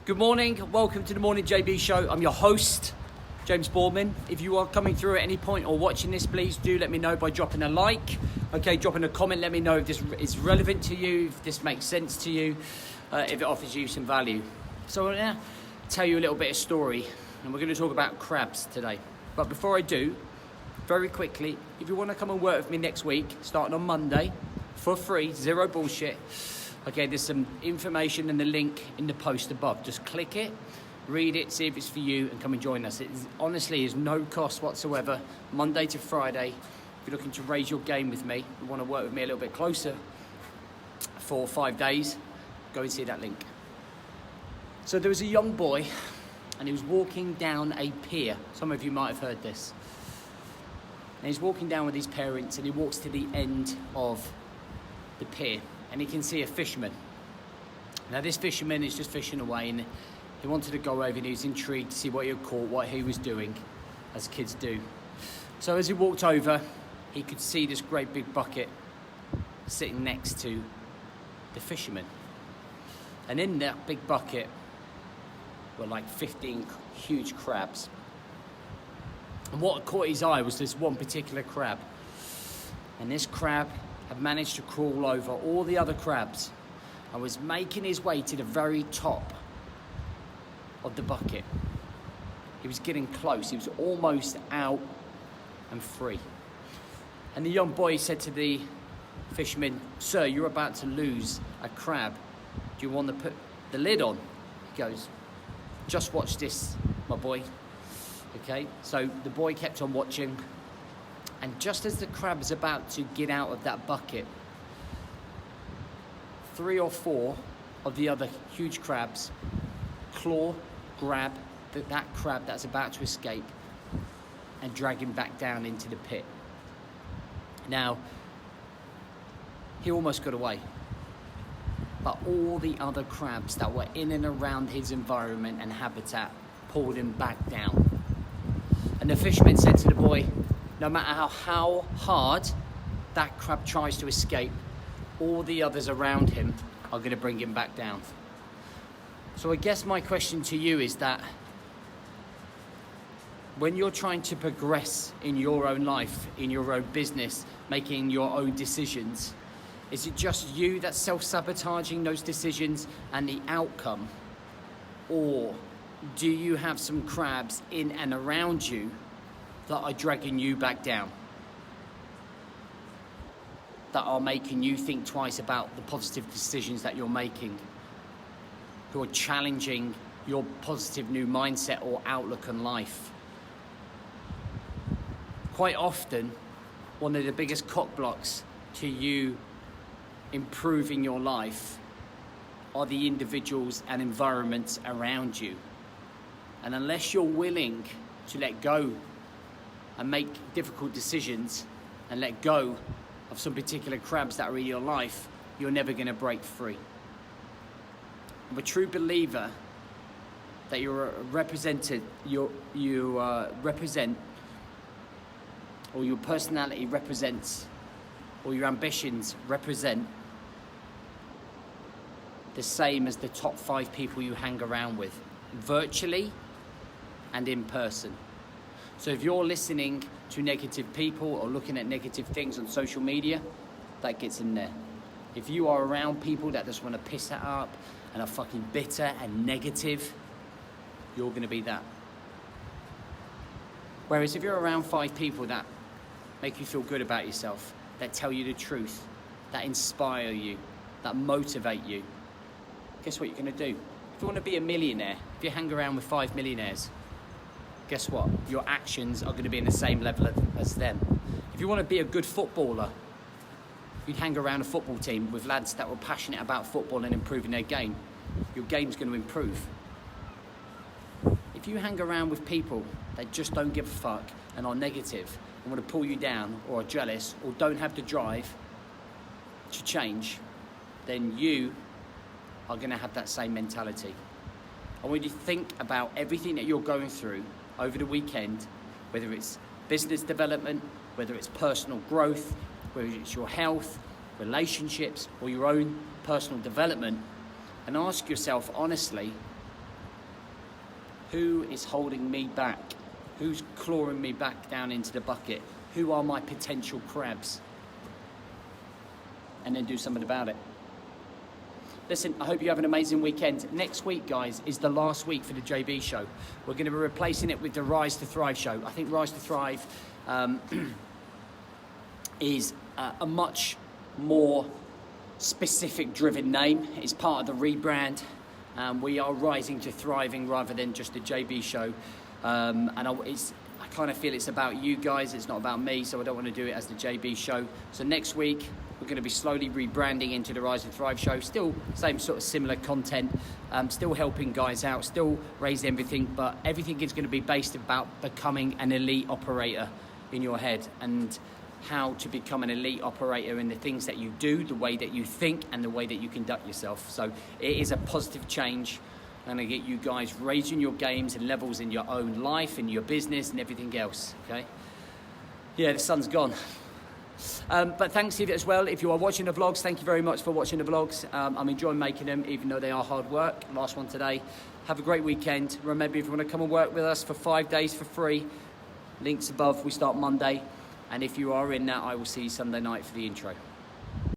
Good morning, welcome to the Morning JB Show. I'm your host, James Boardman. If you are coming through at any point or watching this, please do let me know by dropping a like. Okay, dropping a comment, let me know if this is relevant to you, if this makes sense to you, if it offers you some value. So I'm going to tell you a little bit of story, and we're going to talk about crabs today. But before I do, very quickly, if you want to come and work with me next week, starting on Monday, for free, zero bullshit. Okay, there's some information in the link in the post above. Just click it, read it, see if it's for you, and come and join us. It honestly is no cost whatsoever, Monday to Friday. If you're looking to raise your game with me, you want to work with me a little bit closer for 5 days, go and see that link. So there was a young boy, and he was walking down a pier. Some of you might have heard this. And he's walking down with his parents, and he walks to the end of the pier. And he can see a fisherman. Now this fisherman is just fishing away, and he wanted to go over and he was intrigued to see what he had caught, what he was doing, as kids do. So as he walked over, he could see this great big bucket sitting next to the fisherman. And in that big bucket were like 15 huge crabs. And what caught his eye was this one particular crab. And this crab had managed to crawl over all the other crabs and was making his way to the very top of the bucket. He was getting close. He was almost out and free. And the young boy said to the fisherman, "Sir, you're about to lose a crab. Do you want to put the lid on?" He goes, "Just watch this, my boy." Okay, so the boy kept on watching. And just as the crab is about to get out of that bucket, 3 or 4 of the other huge crabs grab that crab that's about to escape and drag him back down into the pit. Now, he almost got away. But all the other crabs that were in and around his environment and habitat pulled him back down. And the fisherman said to the boy, no matter how hard that crab tries to escape, all the others around him are going to bring him back down. So I guess my question to you is that when you're trying to progress in your own life, in your own business, making your own decisions, is it just you that's self-sabotaging those decisions and the outcome? Or do you have some crabs in and around you that are dragging you back down, that are making you think twice about the positive decisions that you're making, who are challenging your positive new mindset or outlook on life? Quite often, one of the biggest cock blocks to you improving your life are the individuals and environments around you. And unless you're willing to let go and make difficult decisions and let go of some particular crabs that are in your life, you're never going to break free. I'm a true believer that you're represented, you represent, or your personality represents, or your ambitions represent the same as the top 5 people you hang around with, virtually and in person. So if you're listening to negative people or looking at negative things on social media, that gets in there. If you are around people that just want to piss that up and are fucking bitter and negative, you're going to be that. Whereas if you're around 5 people that make you feel good about yourself, that tell you the truth, that inspire you, that motivate you, guess what you're going to do? If you want to be a millionaire, if you hang around with 5 millionaires, guess what? Your actions are going to be in the same level as them. If you want to be a good footballer, you'd hang around a football team with lads that were passionate about football and improving their game. Your game's going to improve. If you hang around with people that just don't give a fuck and are negative and want to pull you down or are jealous or don't have the drive to change, then you are going to have that same mentality. I want you to think about everything that you're going through over the weekend, whether it's business development, whether it's personal growth, whether it's your health, relationships, or your own personal development, and ask yourself honestly, Who is holding me back? Who's clawing me back down into the bucket? Who are my potential crabs? And then do something about it. Listen, I hope you have an amazing weekend. Next week, guys, is the last week for the JB show. We're going to be replacing it with the Rise to Thrive show. I think Rise to Thrive is a much more specific driven name. It's part of the rebrand. We are rising to thriving rather than just the JB show. I kind of feel it's about you guys. It's not about me, so I don't want to do it as the JB show. So next week, we're going to be slowly rebranding into the Rise and Thrive show. Still same sort of similar content, still helping guys out, still raise everything, but everything is going to be based about becoming an elite operator in your head and how to become an elite operator in the things that you do, the way that you think, and the way that you conduct yourself. So it is a positive change. I'm going to get you guys raising your games and levels in your own life, in your business, and everything else, okay? Yeah, the sun's gone. But thanks to you as well. If you are watching the vlogs, thank you very much for watching the vlogs. I'm enjoying making them, even though they are hard work. Last one today. Have a great weekend. Remember, if you want to come and work with us for 5 days for free, links above. We start Monday. And if you are in that, I will see you Sunday night for the intro.